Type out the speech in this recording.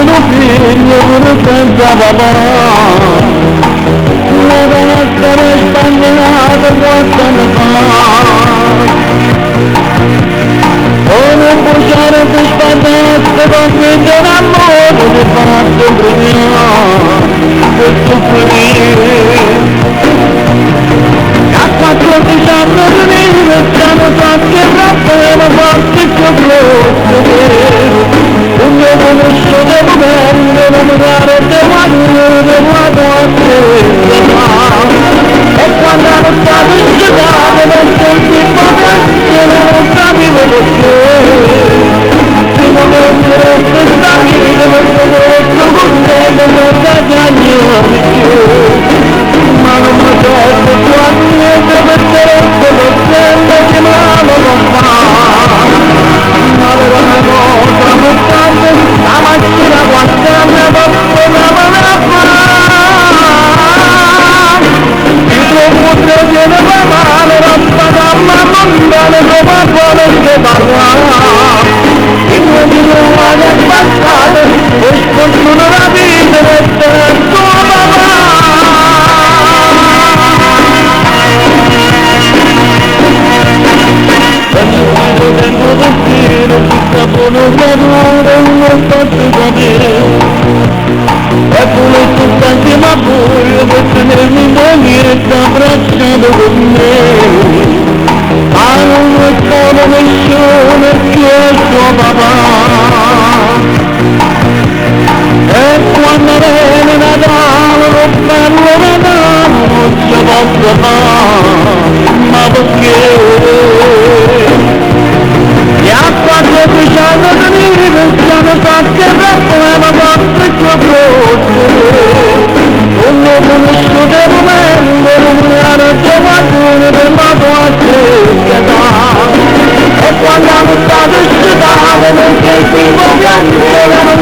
un figlio pure senza papà. Devo essere sbagliato quanto ne fa. Come bruciare per sbagliarsi con quindi un amore di fatto prima per soffrire. A 14 anni di vita siamo stati troppo forti più grossi. Un mio conosciuto di bello, non mi pare di guardo a te. E quando ero stato scegato non sentivo che non capivo perché. Prima non mi resta stabilito, non sono con te, non mi guadagno di più. Ma non mi serve quando niente per te, come sempre che male non fa. Ma era una cosa importante, la mattina quando mi porto una mano a fare. Il tuo putro tiene la mano, rasta da una mondana, come vuole che parla. Il mio Dio è passato, e sfortuna la vita, e te la tua mamma. Tengo destino, chissà buono valore, non posso sapere. E pure stanchi ma buio per tenermi moglietta abbracciato con me. Ma non lo sono nessuno che è suo papà. E quando viene Natale, lo bello Natale non ci posso fare. Ma perché? E a 14 anni di vita siamo stati problema forte e più grossi. Un mio conosciuto momento non mi era già qualcuno per la tua stessa. E quando hanno stato scedato non sentivo piangere.